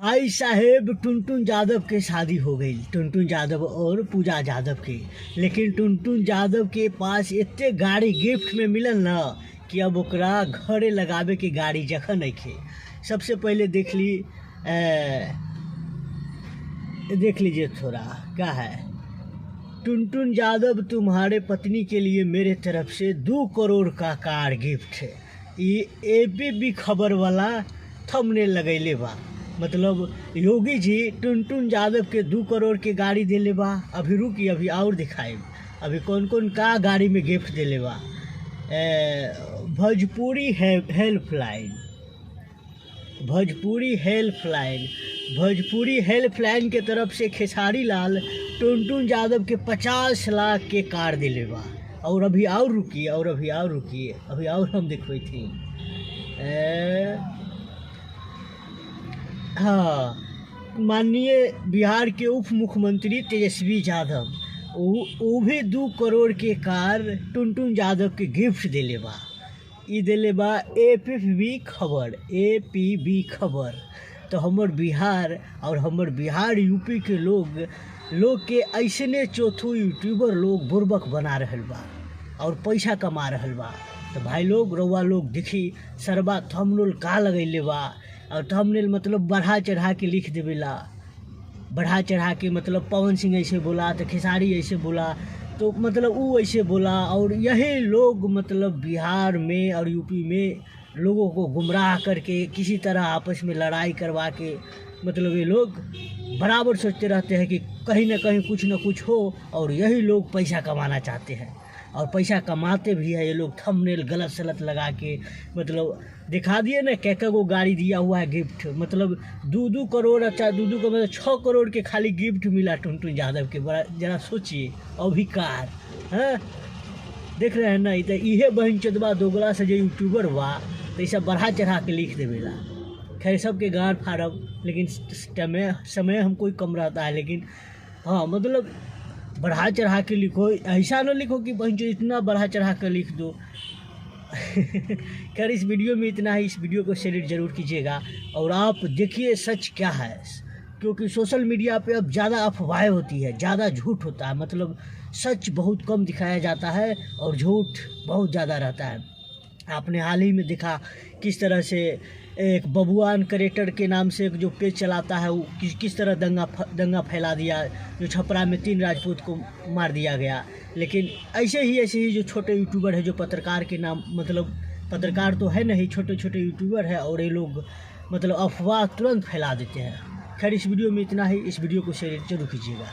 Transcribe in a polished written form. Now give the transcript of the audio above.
आई साहेब टुनटुन यादव के शादी हो गई, टुनटुन यादव और पूजा यादव के। लेकिन टुनटुन यादव के पास इतने गाड़ी गिफ्ट में मिलल न कि अब ओकरा घरे लगावे के गाड़ी जगह नहीं खे। सबसे पहले देख लीजिए थोड़ा क्या है। टुनटुन यादव तुम्हारे पत्नी के लिए मेरे तरफ से 2 करोड़ का कार गिफ्ट है। ये एबीपी खबर वाला थंबनेल लगैले बा। मतलब योगी जी टुनटुन यादव के 2 करोड़ के गाड़ी देले बा। अभी रुकी, अभी और दिखाए अभी कौन कौन का गाड़ी में गिफ्ट देले बा। भोजपुरी हेल्पलाइन के तरफ से खेसारी लाल टुनटुन यादव के 50 लाख के कार दिले बा। और अभी और रुकिए, अभी और हम दिखवे थी। हाँ, माननीय बिहार के उप मुख्यमंत्री तेजस्वी यादव वो भी 2 करोड़ के कार टुनटुन यादव के गिफ्ट दिले बा। ई दिले बा एपीबी खबर। तो हमर बिहार और हमर बिहार यूपी के लोग के ऐसने चौथो यूट्यूबर लोग बुर्बक बना रहल बा और पैसा कमा रहल बा। तो भाई लोग रउआ लोग देखी सरबा थंबनेल का लगैले बा। और थंबनेल मतलब बढ़ा चढ़ा के लिख देवेला, बढ़ा चढ़ा के मतलब पवन सिंह ऐसे बोला तो खेसारी ऐसे बोला तो मतलब वो ऐसे बोला। और यही लोग मतलब बिहार में और यूपी में लोगों को गुमराह करके किसी तरह आपस में लड़ाई करवा के मतलब ये लोग बराबर सोचते रहते हैं कि कहीं ना कहीं कुछ ना कुछ हो। और यही लोग पैसा कमाना चाहते हैं और पैसा कमाते भी है ये लोग। थंबनेल गलत सलत लगा के मतलब दिखा दिए ना क्या को गाड़ी दिया हुआ है गिफ्ट। मतलब 2 करोड़, अच्छा 2 का मतलब 6 करोड़ के खाली गिफ्ट मिला टुनटुन यादव के। बड़ा जरा सोचिए अभी कार हाँ देख रहे हैं ना। इहे बहन चोदवा दोगला से जो यूट्यूबर बा तो सब बढ़ा चढ़ा के लिख देवेला। खैर सबके गाड़ फाड़ब, लेकिन समय हमको कम रहता है। लेकिन हाँ मतलब बढ़ा चढ़ा के लिखो, ऐसा ना लिखो कि बहन जो इतना बढ़ा चढ़ा कर लिख दो। खैर इस वीडियो में इतना ही। इस वीडियो को शेयर ज़रूर कीजिएगा और आप देखिए सच क्या है। क्योंकि सोशल मीडिया पे अब ज़्यादा अफवाहें होती है, ज़्यादा झूठ होता है। मतलब सच बहुत कम दिखाया जाता है और झूठ बहुत ज़्यादा रहता है। आपने हाल ही में देखा किस तरह से एक बबुआन क्रिएटर के नाम से एक जो पेज चलाता है वो किस तरह दंगा फैला दिया, जो छपरा में 3 राजपूत को मार दिया गया। लेकिन ऐसे ही जो छोटे यूट्यूबर है, जो पत्रकार के नाम मतलब पत्रकार तो है नहीं, छोटे छोटे यूट्यूबर है और ये लोग मतलब अफवाह तुरंत फैला देते हैं। खैर इस वीडियो में इतना ही। इस वीडियो को शेयर जरूर कीजिएगा।